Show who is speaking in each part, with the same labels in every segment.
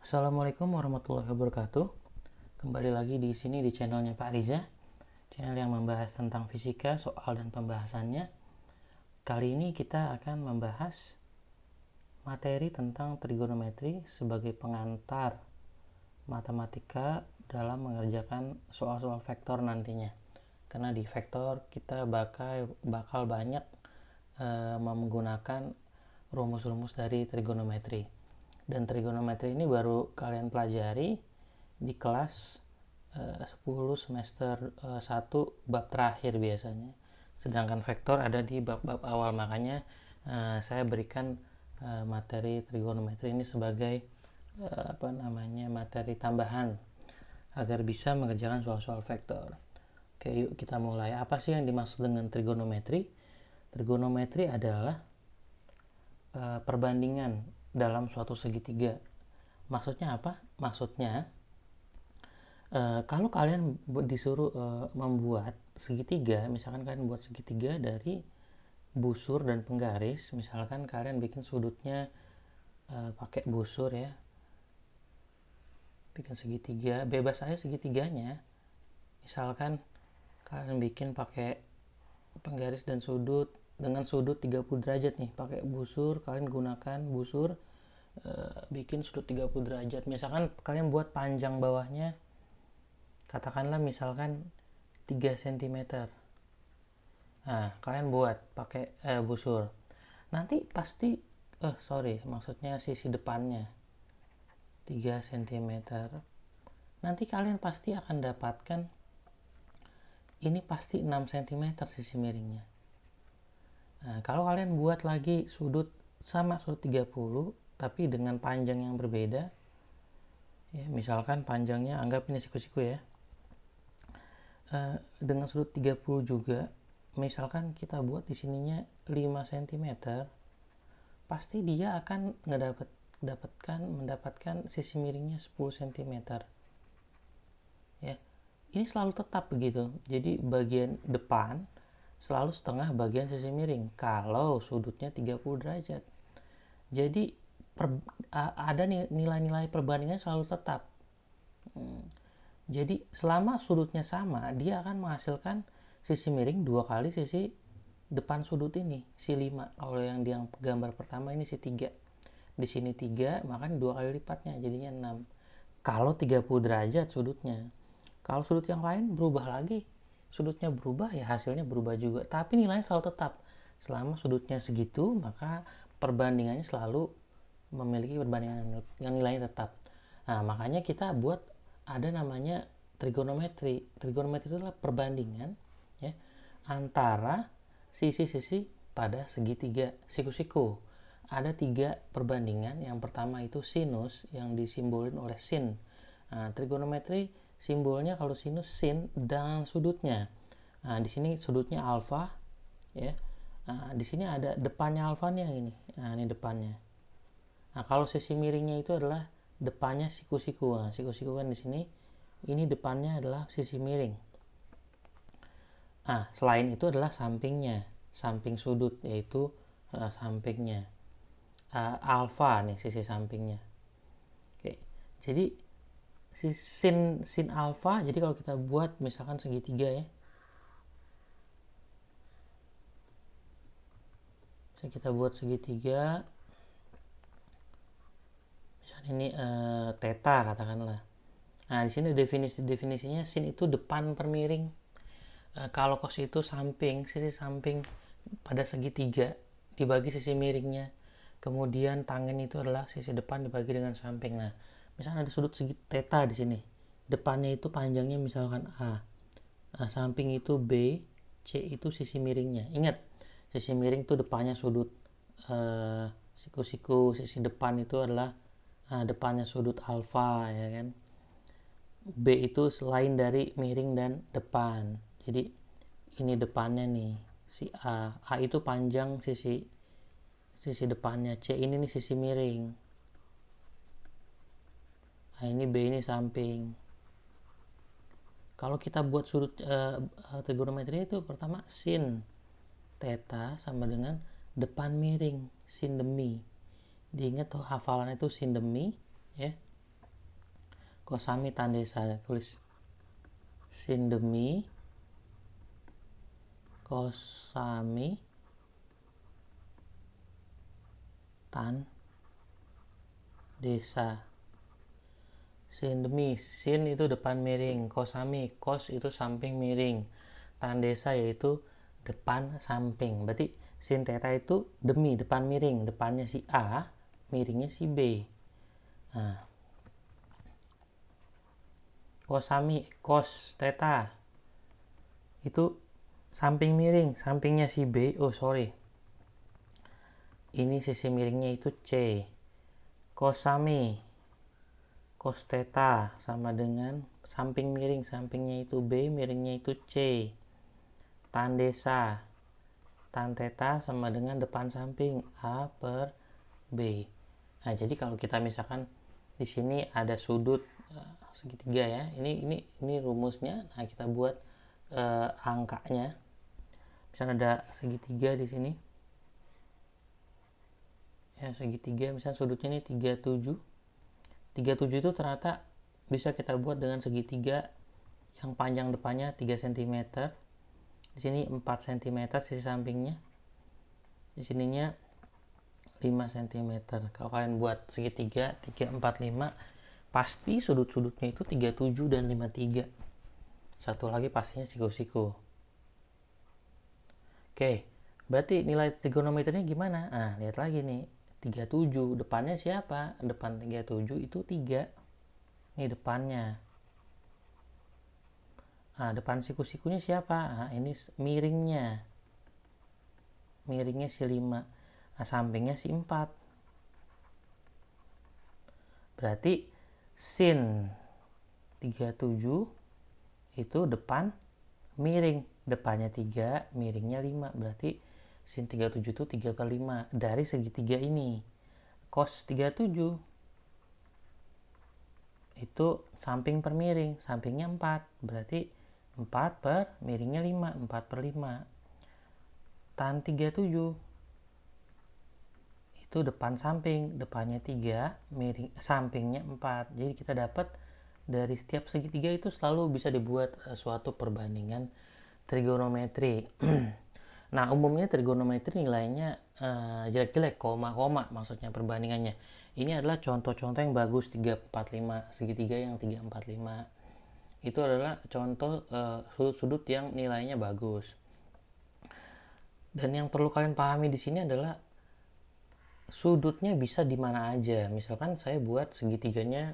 Speaker 1: Assalamualaikum warahmatullahi wabarakatuh. Kembali lagi di sini di channelnya Pak Riza, channel yang membahas tentang fisika, soal dan pembahasannya. Kali ini kita akan membahas materi tentang trigonometri sebagai pengantar matematika dalam mengerjakan soal-soal vektor nantinya. Karena di vektor kita bakal banyak menggunakan rumus-rumus dari trigonometri. Dan trigonometri ini baru kalian pelajari di kelas 10 semester 1 bab terakhir biasanya. Sedangkan vektor ada di bab-bab awal, makanya saya berikan materi trigonometri ini sebagai materi tambahan agar bisa mengerjakan soal-soal vektor. Oke, yuk kita mulai. Apa sih yang dimaksud dengan trigonometri? Trigonometri adalah perbandingan dalam suatu segitiga. Maksudnya apa? Maksudnya kalau kalian disuruh membuat segitiga, misalkan kalian buat segitiga dari busur dan penggaris, misalkan kalian bikin sudutnya pakai busur ya, bikin segitiga, bebas aja segitiganya. Misalkan kalian bikin pakai penggaris dan sudut dengan sudut 30 derajat nih, pakai busur, kalian gunakan busur bikin sudut 30 derajat. Misalkan kalian buat panjang bawahnya katakanlah misalkan 3 cm. Nah, kalian buat pakai busur. Nanti pasti maksudnya sisi depannya 3 cm. Nanti kalian pasti akan dapatkan ini pasti 6 cm sisi miringnya. Nah, kalau kalian buat lagi sudut sama sudut 30 tapi dengan panjang yang berbeda ya, misalkan panjangnya anggap ini siku-siku ya, dengan sudut 30 juga, misalkan kita buat di sininya 5 cm, pasti dia akan mendapatkan sisi miringnya 10 cm ya. Ini selalu tetap begitu, jadi bagian depan selalu setengah bagian sisi miring kalau sudutnya 30 derajat. Jadi ada nilai-nilai perbandingan selalu tetap. Jadi selama sudutnya sama, dia akan menghasilkan sisi miring 2 kali sisi depan sudut ini, si 5. Kalau yang di gambar pertama ini si 3. Di sini 3, maka 2 kali lipatnya jadinya 6. Kalau 30 derajat sudutnya. Kalau sudut yang lain berubah lagi, sudutnya berubah ya hasilnya berubah juga. Tapi nilainya selalu tetap. Selama sudutnya segitu, maka perbandingannya selalu memiliki perbandingan yang nilainya tetap. Nah, makanya kita buat ada namanya trigonometri. Trigonometri itu adalah perbandingan ya, antara sisi-sisi pada segitiga siku-siku. Ada 3 perbandingan. Yang pertama itu sinus yang disimbolin oleh sin. Nah, trigonometri simbolnya kalau sinus sin dan sudutnya. Nah, di sini sudutnya alfa ya. Nah, di sini ada depannya alfanya ini. Nah, ini depannya. Nah, kalau sisi miringnya itu adalah depannya siku-siku. Nah, siku-siku kan di sini. Ini depannya adalah sisi miring. Nah, selain itu adalah sampingnya, samping sudut yaitu sampingnya. Alfa nih sisi sampingnya. Oke. Jadi sin alfa, jadi kalau kita buat misalkan segitiga ya. Kita buat segitiga. Misalnya ini theta katakanlah. Nah, di sini definisinya sin itu depan per miring. Kalau cos itu sisi samping pada segitiga dibagi sisi miringnya. Kemudian tangen itu adalah sisi depan dibagi dengan samping. Nah, misalnya ada sudut segi theta di sini. Depannya itu panjangnya misalkan A. Nah, samping itu B, C itu sisi miringnya. Ingat, sisi miring itu depannya sudut siku-siku, sisi depan itu adalah depannya sudut alfa ya kan. B itu selain dari miring dan depan. Jadi ini depannya nih si A. A itu panjang sisi depannya. C ini nih sisi miring. Nah, ini B ini samping. Kalau kita buat sudut trigonometri itu pertama sin theta sama dengan depan miring sin demi. Diingat tuh hafalannya itu sin demi ya. Kosami tan desa, tulis sin demi kosami tan desa. Sin demi, sin itu depan miring, kosami, kos itu samping miring, tan desa yaitu depan samping. Berarti sin theta itu demi, depan miring, depannya si A, miringnya si B. Nah, kosami, cos theta itu samping miring, sampingnya si B. Oh sorry, ini sisi miringnya itu C. Kosami, cos theta sama dengan samping miring, sampingnya itu B, miringnya itu C. Tan desa, tan theta sama dengan depan samping A per B. Nah, jadi kalau kita misalkan di sini ada sudut segitiga ya. Ini rumusnya. Nah, kita buat angkanya. Misalnya ada segitiga di sini. Ya, segitiga misalnya sudutnya ini 37. 37 itu ternyata bisa kita buat dengan segitiga yang panjang depannya 3 cm. Di sini 4 cm sisi sampingnya. Di sininya 5 cm. Kalau kalian buat segitiga 3, 4, 5, pasti sudut-sudutnya itu 37 dan 53. Satu lagi pastinya siku-siku. Oke, berarti nilai trigonometrinya gimana? Nah, lihat lagi nih. 37, depannya siapa? Depan 37 itu 3. Ini depannya. Nah, depan siku-sikunya siapa? Nah, ini miringnya. Miringnya si 5. Nah, sampingnya si 4. Berarti sin 37 itu depan miring. Depannya 3, miringnya 5. Berarti sin 37 itu 3 per 5 dari segitiga ini. Cos 37 itu samping per miring, sampingnya 4. Berarti 4 per miringnya 5, 4 per 5. Tan 37 itu depan samping, depannya 3, miring sampingnya 4. Jadi kita dapat dari setiap segitiga itu selalu bisa dibuat suatu perbandingan trigonometri. Nah, umumnya trigonometri nilainya jelek-jelek, koma-koma maksudnya perbandingannya. Ini adalah contoh-contoh yang bagus 3, 4, 5, segitiga yang 3, 4, 5. Itu adalah contoh sudut-sudut yang nilainya bagus. Dan yang perlu kalian pahami di sini adalah sudutnya bisa di mana aja. Misalkan saya buat segitiganya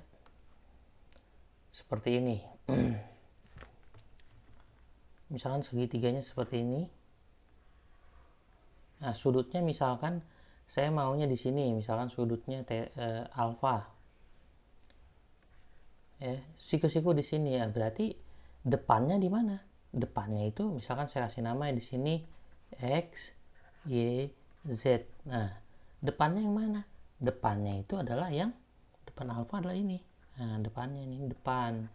Speaker 1: seperti ini. Misalkan segitiganya seperti ini. Nah, sudutnya misalkan saya maunya di sini, misalkan sudutnya alfa. Ya, siku-siku di sini ya. Berarti depannya di mana? Depannya itu misalkan saya kasih nama di sini X, Y, Z. Nah, depannya yang mana? Depannya itu adalah yang depan alfa adalah ini. Nah, depannya ini depan.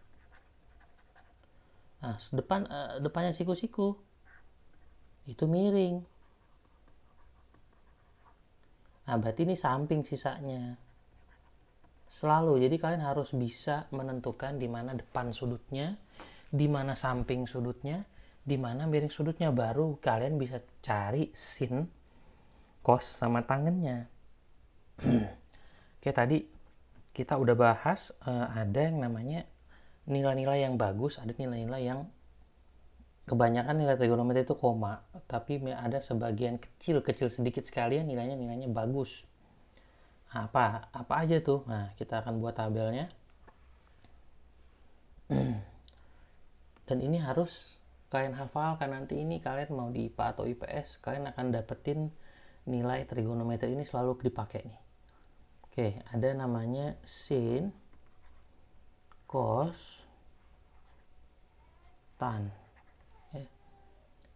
Speaker 1: Nah, depannya siku-siku itu miring. Nah, berarti ini samping sisanya. Selalu. Jadi kalian harus bisa menentukan di mana depan sudutnya, di mana samping sudutnya, di mana miring sudutnya. Baru kalian bisa cari sin, cos sama tangennya. Oke, tadi kita udah bahas ada yang namanya nilai-nilai yang bagus, ada nilai-nilai yang kebanyakan nilai trigonometri itu koma, tapi ada sebagian kecil sedikit sekali nilainya bagus. Nah, apa aja tuh? Nah, kita akan buat tabelnya. Dan ini harus kalian hafalkan, nanti ini kalian mau di IPA atau IPS, kalian akan dapetin nilai trigonometri ini selalu dipakai nih. Oke, ada namanya sin, cos, tan.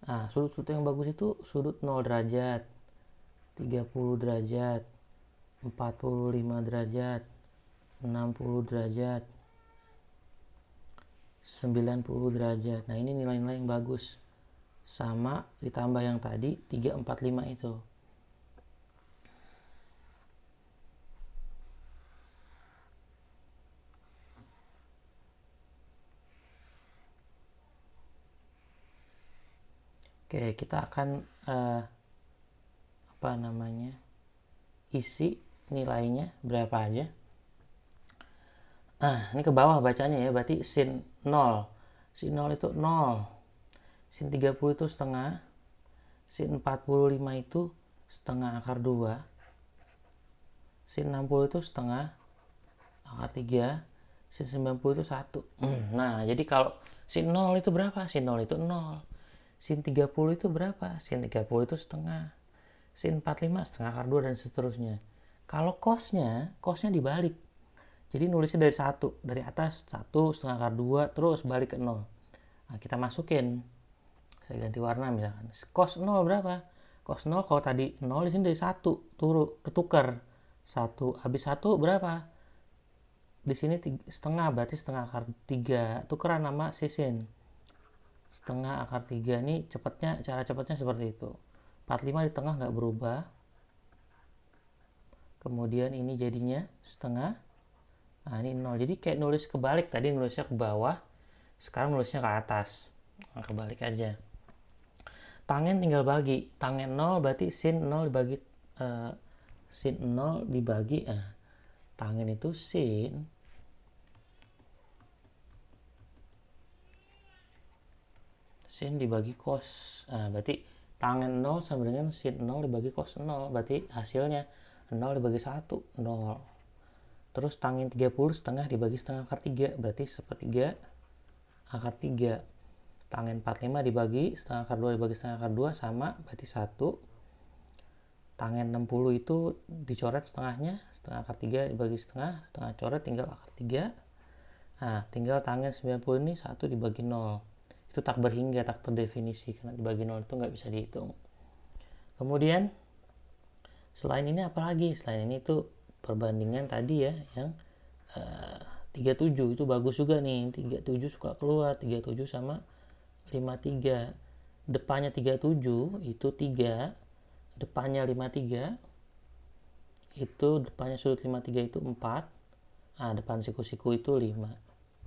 Speaker 1: Nah, sudut-sudut yang bagus itu sudut 0 derajat, 30 derajat, 45 derajat, 60 derajat, 90 derajat. Nah, ini nilai-nilai yang bagus. Sama ditambah yang tadi 3, 4, 5 itu. Oke, kita akan isi nilainya berapa aja. Ini ke bawah bacanya ya, berarti sin 0. Sin 0 itu 0. Sin 30 itu setengah. Sin 45 itu setengah akar 2. Sin 60 itu setengah akar 3. Sin 90 itu 1. Nah, jadi kalau sin 0 itu berapa? Sin 0 itu 0. Sin 30 itu berapa? Sin 30 itu setengah. Sin 45 setengah akar 2 dan seterusnya. Kalau cosnya dibalik. Jadi nulisnya dari 1, dari atas 1 setengah akar 2 terus balik ke 0. Nah, kita masukin. Saya ganti warna misalkan. Cos 0 berapa? Cos 0 kalau tadi 0 di sini dari 1 turun ketukar. 1 habis 1 berapa? Di sini setengah, berarti setengah akar 3. Tukeran nama sin. Setengah akar 3 ini cara cepatnya seperti itu. 45 di tengah nggak berubah. Kemudian ini jadinya setengah. Nah, ini 0. Jadi kayak nulis kebalik. Tadi nulisnya ke bawah. Sekarang nulisnya ke atas. Nah, kebalik aja. Tangen tinggal bagi. Tangen 0 berarti sin 0 dibagi sin 0 dibagi tangen itu sin dibagi cos. Nah, berarti tangen 0 sama dengan sin 0 dibagi cos 0. Berarti hasilnya 0 dibagi 1, 0. Terus tangen 30 setengah dibagi setengah akar 3. Berarti sepertiga akar 3. Tangen 45 dibagi setengah akar 2 dibagi setengah akar 2 sama, berarti 1. Tangen 60 itu dicoret setengahnya. Setengah akar 3 dibagi setengah coret tinggal akar 3. Nah, tinggal tangen 90 ini 1 dibagi 0. Itu tak berhingga, tak terdefinisi. Karena dibagi 0 itu nggak bisa dihitung. Kemudian selain ini apa lagi? Selain ini tuh perbandingan tadi ya, yang 37 itu bagus juga nih. 37 suka keluar, 37 sama 53. Depannya 37 itu 3, depannya 53 itu, depannya sudut 53 itu 4. Nah, depan siku-siku itu 5.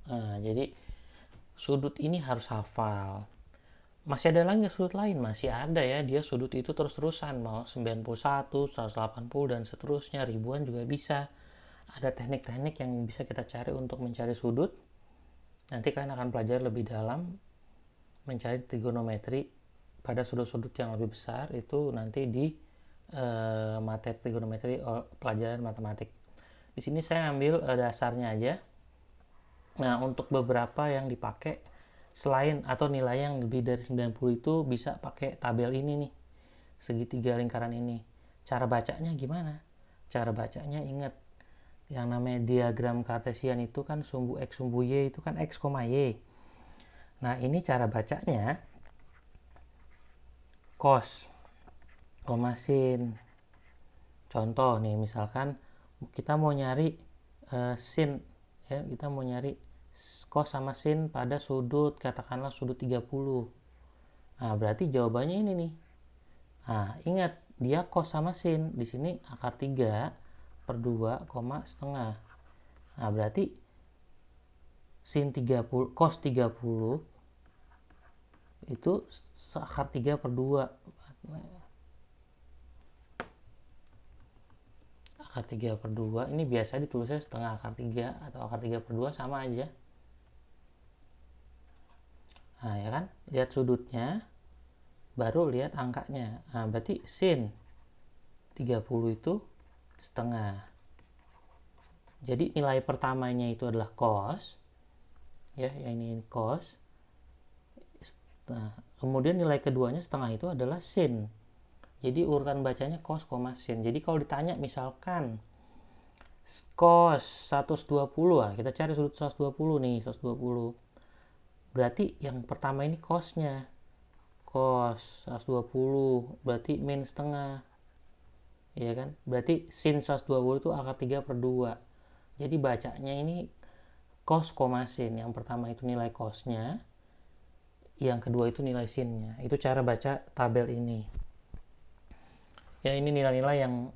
Speaker 1: Nah, jadi sudut ini harus hafal. Masih ada lagi sudut lain? Masih ada ya, dia sudut itu terus-terusan, mau 91, 180 dan seterusnya, ribuan juga bisa. Ada teknik-teknik yang bisa kita cari untuk mencari sudut. Nanti kalian akan pelajari lebih dalam mencari trigonometri pada sudut-sudut yang lebih besar, itu nanti di materi trigonometri pelajaran matematik. Di sini saya ambil dasarnya aja. Nah, untuk beberapa yang dipakai selain atau nilai yang lebih dari 90 itu bisa pakai tabel ini nih, segitiga lingkaran ini. Cara bacanya gimana? Cara bacanya ingat, yang namanya diagram kartesian itu kan sumbu x sumbu y itu kan x, y. Nah, ini cara bacanya cos, sin. Contoh nih, misalkan kita mau nyari sin ya, kita mau nyari cos sama sin pada sudut, katakanlah sudut 30. Nah, berarti jawabannya ini nih. Nah, ingat, dia cos sama sin. Di sini akar 3 per 2, setengah. Nah, berarti sin 30, cos 30 itu akar 3 per 2. Akar 3 per 2, ini biasa ditulisnya setengah akar 3 atau akar 3 per 2 sama aja. Nah, ya kan? Lihat sudutnya, baru lihat angkanya. Nah, berarti sin 30 itu setengah. Jadi nilai pertamanya itu adalah cos. Ya, yang ini cos. Nah, kemudian nilai keduanya setengah itu adalah sin. Jadi urutan bacanya cos, sin. Jadi kalau ditanya misalkan cos 120, kita cari sudut 120 nih, 120. Berarti yang pertama ini cosnya. Cos 120 berarti min setengah. Ya kan? Berarti sin 120 itu akar 3 per 2. Jadi bacanya ini cos, sin. Yang pertama itu nilai cosnya, yang kedua itu nilai sinnya. Itu cara baca tabel ini. Ya, ini nilai-nilai yang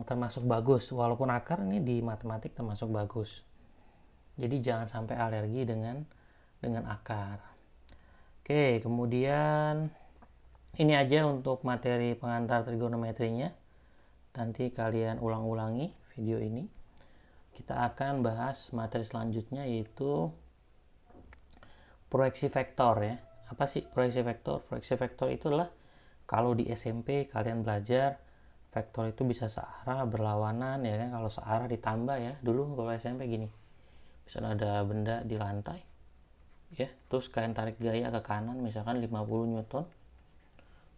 Speaker 1: termasuk bagus. Walaupun akar ini di matematik termasuk bagus. Jadi jangan sampai alergi dengan akar. Oke, kemudian Ini aja untuk materi pengantar trigonometrinya. Nanti kalian ulang-ulangi video ini. Kita akan bahas materi selanjutnya, yaitu proyeksi vektor ya. Apa sih proyeksi vektor? Proyeksi vektor itu adalah kalau di SMP kalian belajar vektor itu bisa searah, berlawanan ya kan. Kalau searah ditambah ya. Dulu kalau SMP gini. Misalnya ada benda di lantai ya, terus kalian tarik gaya ke kanan misalkan 50 Newton.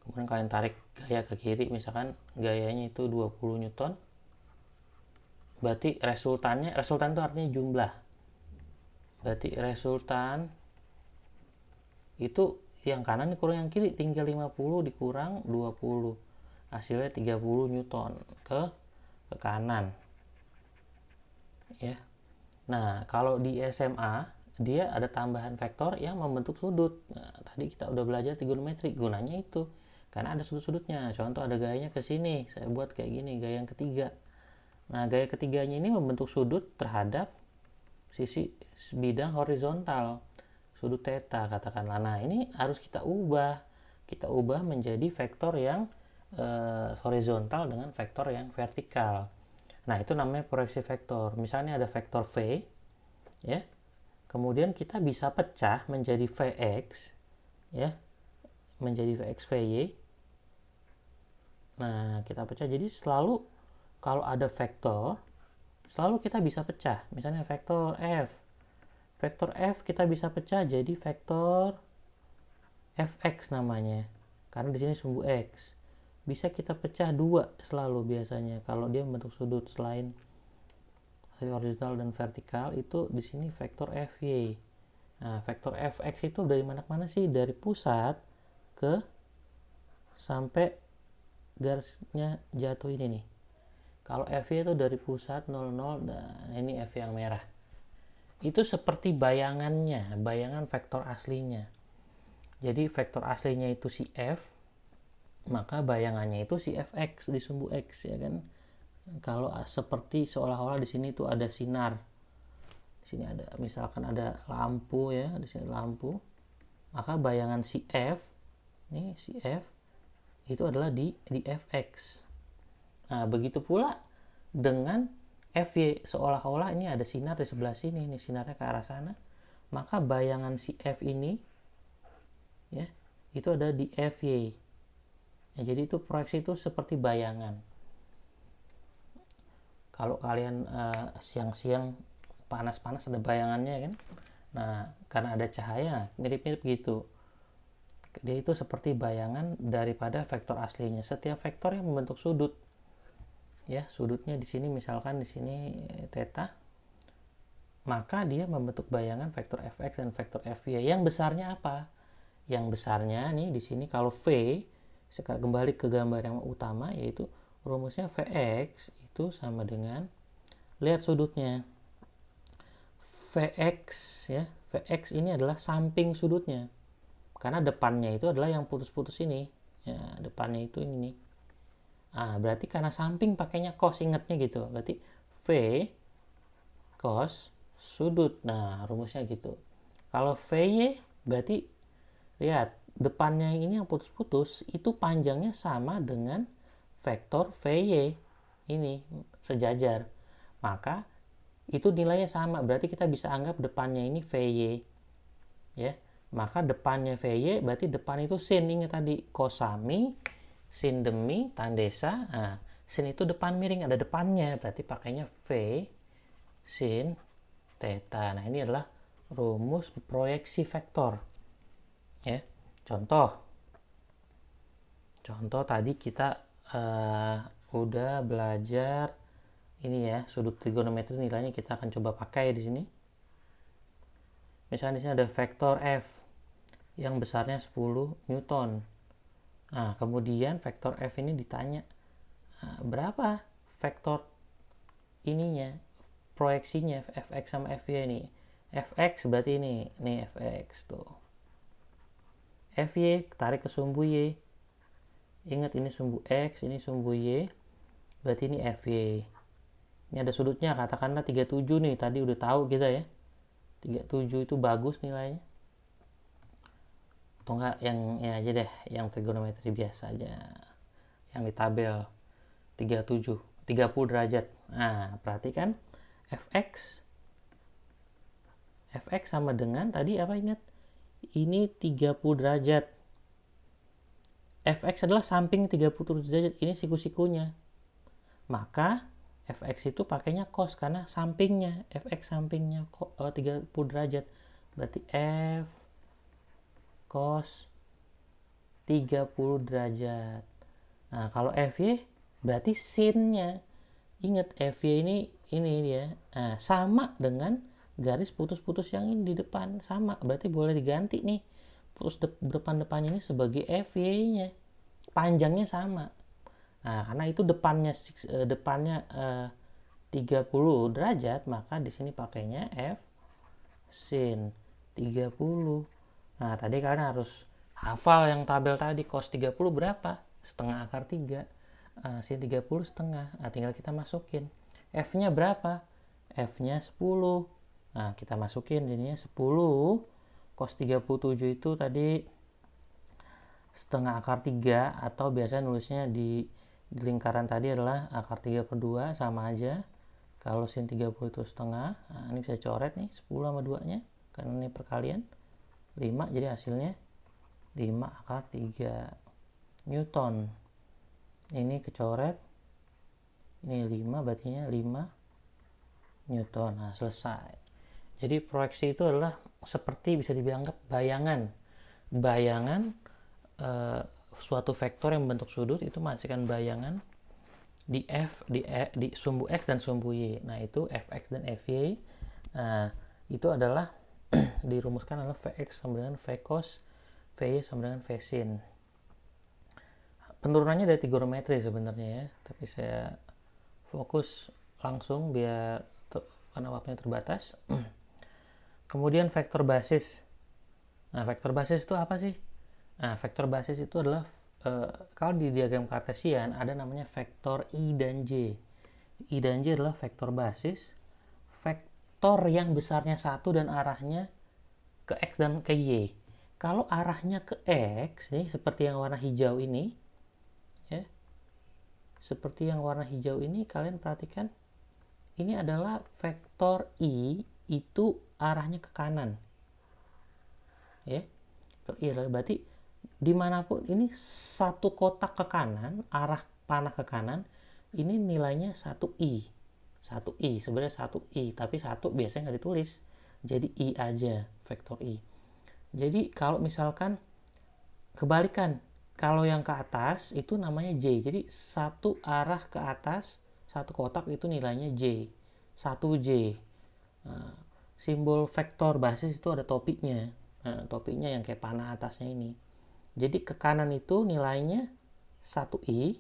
Speaker 1: Kemudian kalian tarik gaya ke kiri misalkan gayanya itu 20 Newton. Berarti resultan itu artinya jumlah. Berarti resultan itu yang kanan dikurang yang kiri, tinggal 50 dikurang 20. Hasilnya 30 Newton ke kanan. Ya. Nah, kalau di SMA dia ada tambahan vektor yang membentuk sudut. Nah, tadi kita udah belajar trigonometri, gunanya itu karena ada sudut-sudutnya. Contoh ada gayanya ke sini, saya buat kayak gini, gaya yang ketiga. Nah, gaya ketiganya ini membentuk sudut terhadap sisi bidang horizontal, sudut theta katakanlah. Nah, ini harus kita ubah. Kita ubah menjadi vektor yang horizontal dengan vektor yang vertikal. Nah, itu namanya proyeksi vektor. Misalnya ada vektor V, ya. Kemudian kita bisa pecah menjadi Vx, ya, menjadi Vx Vy. Nah, kita pecah jadi selalu kalau ada vektor, selalu kita bisa pecah. Misalnya vektor F. Vektor F kita bisa pecah jadi vektor Fx namanya. Karena di sini sumbu X. Bisa kita pecah dua selalu biasanya kalau dia membentuk sudut selain horizontal dan vertikal itu di sini vektor Fy. Nah, vektor Fx itu dari mana sih? Dari pusat ke sampai garisnya jatuh ini nih. Kalau Fy itu dari pusat 00 dan ini F yang merah. Itu seperti bayangannya, bayangan vektor aslinya. Jadi vektor aslinya itu si F, maka bayangannya itu si Fx di sumbu X ya kan. Kalau seperti seolah-olah di sini tuh ada sinar. Di sini ada misalkan ada lampu ya, di sini lampu. Maka bayangan si F, nih si F itu adalah di Fx. Nah, begitu pula dengan Fy, seolah-olah ini ada sinar di sebelah sini, ini sinarnya ke arah sana. Maka bayangan si F ini ya, itu ada di Fy. Ya, jadi itu proyeksi itu seperti bayangan. Kalau kalian siang-siang panas-panas ada bayangannya kan. Nah, karena ada cahaya mirip-mirip gitu. Dia itu seperti bayangan daripada vektor aslinya. Setiap vektor yang membentuk sudut. Ya, sudutnya di sini misalkan di sini theta. Maka dia membentuk bayangan vektor Fx dan vektor Fy. Yang besarnya apa? Yang besarnya nih di sini kalau V, kembali ke gambar yang utama yaitu rumusnya Vx itu sama dengan, lihat sudutnya, Vx ya, Vx ini adalah samping sudutnya karena depannya itu adalah yang putus-putus ini ya, depannya itu ini nih. Berarti karena samping pakainya cos, ingatnya gitu, berarti V cos sudut. Nah, rumusnya gitu. Kalau Vy berarti lihat depannya ini yang putus-putus itu panjangnya sama dengan vektor Vy ini sejajar, maka itu nilainya sama, berarti kita bisa anggap depannya ini Vy ya. Maka depannya Vy berarti depan itu sin, ingat tadi kosami sin demi tandesa. Nah, sin itu depan miring, ada depannya, berarti pakainya V sin theta. Nah, ini adalah rumus proyeksi vektor ya. Contoh tadi kita udah belajar ini ya, sudut trigonometri nilainya kita akan coba pakai di sini. Misalnya di sini ada vektor F yang besarnya 10 Newton. Nah, kemudian vektor F ini ditanya berapa vektor ininya, proyeksinya Fx sama Fy ini. Fx berarti ini Fx tuh. Fy tarik ke sumbu Y. Ingat ini sumbu X, ini sumbu Y. Berarti ini Fy. Ini ada sudutnya, katakanlah 37 nih. Tadi udah tahu kita ya. 37 itu bagus nilainya. atau enggak yang ini aja deh, yang trigonometri biasa aja, yang di tabel 30 derajat. Nah, perhatikan fx sama dengan tadi apa, ingat? Ini 30 derajat. Fx adalah samping 30 derajat, ini siku-sikunya. Maka fx itu pakainya cos karena sampingnya, fx sampingnya 30 derajat. Berarti f cos 30 derajat. Nah, kalau fy berarti sinnya. Ingat fy ini dia. Nah, sama dengan garis putus-putus yang ini di depan, sama. Berarti boleh diganti nih. Putus depan-depannya ini sebagai fy-nya. Panjangnya sama. Nah, karena itu depannya 30 derajat, maka di sini pakainya f sin 30. Nah, tadi kalian harus hafal yang tabel tadi. Cos 30 berapa? Setengah akar 3. Sin 30 setengah. Nah, tinggal kita masukin. F-nya berapa? F-nya 10. Nah, kita masukin jadinya 10. Cos 37 itu tadi setengah akar 3, atau biasa nulisnya di lingkaran tadi adalah akar 3/2, sama aja. Kalau sin 30 itu setengah, nah ini bisa coret nih 10 sama 2 nya karena ini perkalian 5, jadi hasilnya 5 akar 3 Newton. Ini kecoret, ini 5, berarti 5 Newton. Nah, selesai. Jadi proyeksi itu adalah seperti bisa dianggap bayangan suatu vektor yang membentuk sudut itu menghasilkan bayangan di di sumbu x dan sumbu y. Nah, itu fx dan fy. Nah, itu adalah dirumuskan adalah vx sama dengan v cos, vy sama dengan v sin. Penurunannya dari trigonometri sebenarnya ya, tapi saya fokus langsung biar karena waktunya terbatas. Kemudian vektor basis. Nah, vektor basis itu apa sih? Nah, vektor basis itu adalah kalau di diagram kartesian ada namanya vektor I dan J. I dan J adalah vektor basis, vektor yang besarnya 1 dan arahnya ke X dan ke Y. Kalau arahnya ke X, nih seperti yang warna hijau ini, ya, seperti yang warna hijau ini, kalian perhatikan, ini adalah vektor I, itu arahnya ke kanan. Ya, vektor I adalah berarti dimanapun ini satu kotak ke kanan, arah panah ke kanan, ini nilainya 1i. 1i, sebenarnya 1i, tapi 1 biasanya nggak ditulis. Jadi i aja, vektor i. Jadi kalau misalkan kebalikan, kalau yang ke atas itu namanya j. Jadi satu arah ke atas, satu kotak itu nilainya j. 1j. Nah, simbol vektor basis itu ada topinya. Nah, topinya yang kayak panah atasnya ini. Jadi ke kanan itu nilainya 1i,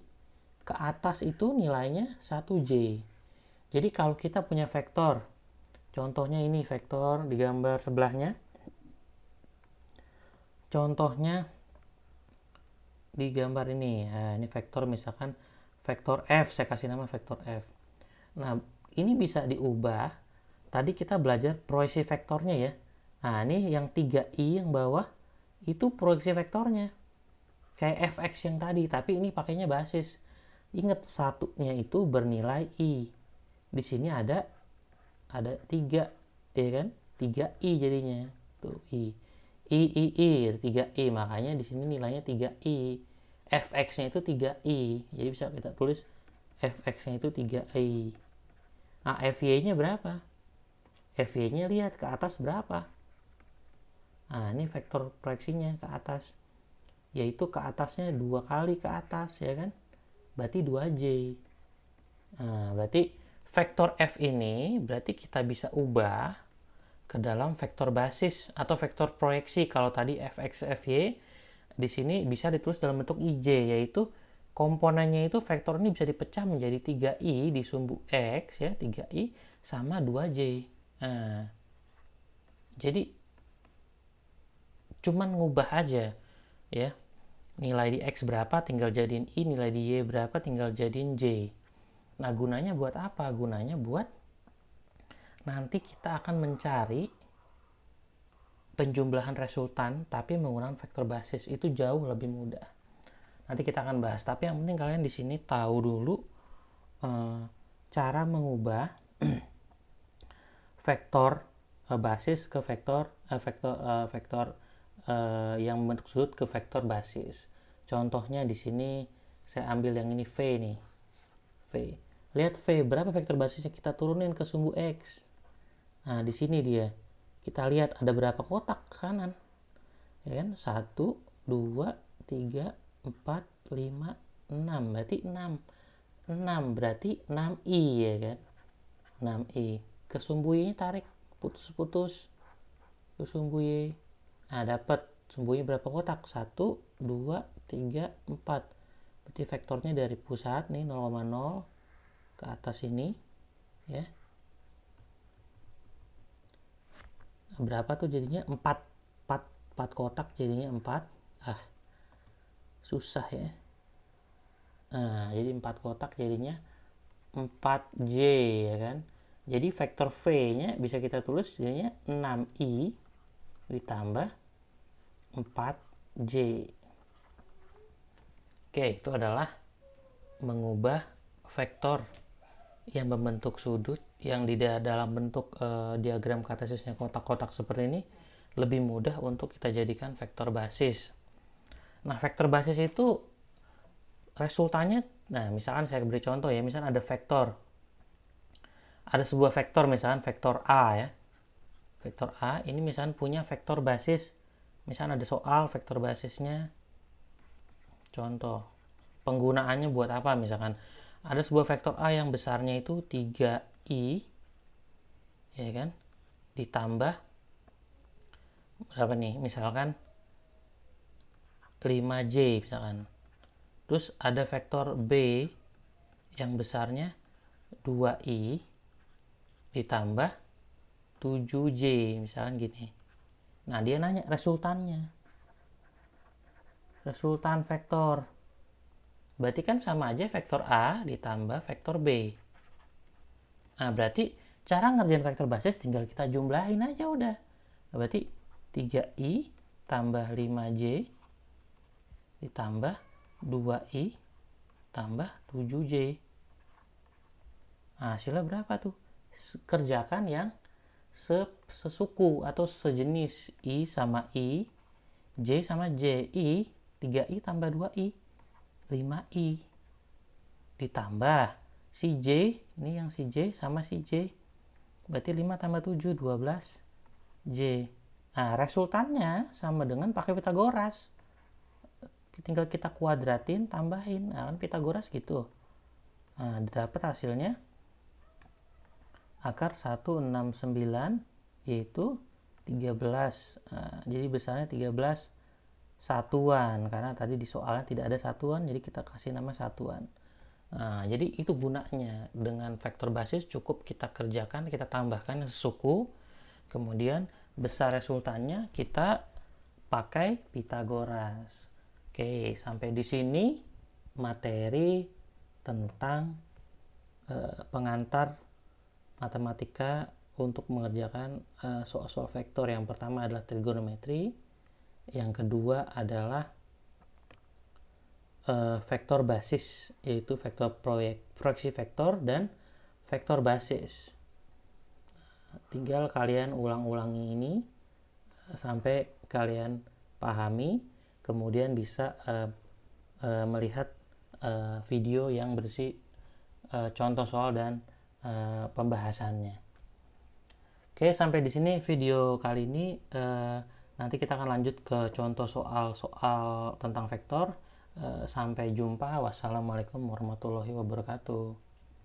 Speaker 1: ke atas itu nilainya 1j. Jadi kalau kita punya vektor, contohnya ini vektor di gambar sebelahnya. Contohnya di gambar ini. Nah, ini vektor misalkan vektor f, saya kasih nama vektor f. Nah, ini bisa diubah. Tadi kita belajar proyeksi vektornya ya. Nah, ini yang 3i yang bawah itu proyeksi vektornya kayak fx yang tadi, tapi ini pakainya basis. Ingat, satunya itu bernilai i. Di sini ada 3, ya kan? 3i jadinya. Tuh i. I 3i, makanya di sini nilainya 3i. Fx-nya itu 3i. Jadi bisa kita tulis fx-nya itu 3i. Nah, fy-nya berapa? Fy-nya lihat ke atas berapa? Nah, ini vektor proyeksinya ke atas, yaitu ke atasnya 2 kali ke atas, ya kan? Berarti 2j. Nah, berarti vektor f ini berarti kita bisa ubah ke dalam vektor basis atau vektor proyeksi. Kalau tadi fx, fy, di sini bisa ditulis dalam bentuk ij, yaitu komponennya itu vektor ini bisa dipecah menjadi 3i di sumbu x, ya, 3i sama 2j. Nah, jadi cuman ngubah aja, ya, nilai di x berapa tinggal jadiin i, nilai di y berapa tinggal jadiin j. Nah, gunanya buat apa? Gunanya buat nanti kita akan mencari penjumlahan resultan tapi menggunakan vektor basis itu jauh lebih mudah. Nanti kita akan bahas, tapi yang penting kalian di sini tahu dulu cara mengubah vektor basis ke vektor yang membentuk sudut ke vektor basis. Contohnya di sini saya ambil yang ini V nih. V. Lihat V, berapa vektor basisnya kita turunin ke sumbu X. Nah, di sini dia. Kita lihat ada berapa kotak ke kanan. Ya kan? 1, 2, 3, 4, 5, 6. Berarti 6. 6 berarti 6i ya kan? 6i. Ke sumbu Y-nya tarik, putus-putus. Ke sumbu Y. Nah, dapat sumbu Y berapa kotak? 1, 2, 3, 4. Berarti vektornya dari pusat nih 0,0 ke atas ini ya. Berapa tuh jadinya? 4 kotak jadinya 4. Susah ya. Nah, jadi 4 kotak jadinya 4J ya kan. Jadi vektor V-nya bisa kita tulis jadinya 6i ditambah 4J. Oke, itu adalah mengubah vektor yang membentuk sudut yang di dalam bentuk diagram kartesisnya kotak-kotak seperti ini lebih mudah untuk kita jadikan vektor basis. Nah, vektor basis itu resultannya, nah misalkan saya beri contoh ya, misalkan ada vektor, ada sebuah vektor misalkan vektor A ya, vektor A ini misalkan punya vektor basis, misalkan ada soal vektor basisnya, contoh penggunaannya buat apa, misalkan ada sebuah vektor A yang besarnya itu 3i ya kan, ditambah berapa nih, misalkan 5j misalkan. Terus ada vektor B yang besarnya 2i ditambah 7j misalkan gini. Nah, dia nanya resultannya, resultan vektor, berarti kan sama aja vektor A ditambah vektor B. Nah, berarti cara ngerjain vektor basis tinggal kita jumlahin aja udah. Berarti 3i tambah 5j ditambah 2i tambah 7j. Nah, hasilnya berapa tuh? Kerjakan yang sesuku atau sejenis. I sama I, J sama J. I 3i tambah 2i 5i ditambah si J, ini yang si J sama si J, berarti 5 tambah 7 12 J. Nah, resultannya sama dengan pakai Pitagoras, tinggal kita kuadratin tambahin. Nah, kan Pitagoras gitu. Nah, dapat hasilnya akar 169 yaitu 13. Nah, jadi besarnya 13 satuan, karena tadi di soalnya tidak ada satuan, jadi kita kasih nama satuan. Nah, jadi itu gunanya dengan vektor basis, cukup kita kerjakan, kita tambahkan sesuku, kemudian besar resultannya kita pakai Pitagoras. Oke, sampai di sini materi tentang pengantar matematika untuk mengerjakan soal-soal vektor. Yang pertama adalah trigonometri, yang kedua adalah vektor basis, yaitu vektor proyeksi vektor dan vektor basis. Tinggal kalian ulang-ulangi ini sampai kalian pahami, kemudian bisa melihat video yang berisi contoh soal dan pembahasannya. Oke, sampai di sini video kali ini. Nanti kita akan lanjut ke contoh soal-soal tentang vektor. Sampai jumpa. Wassalamualaikum warahmatullahi wabarakatuh.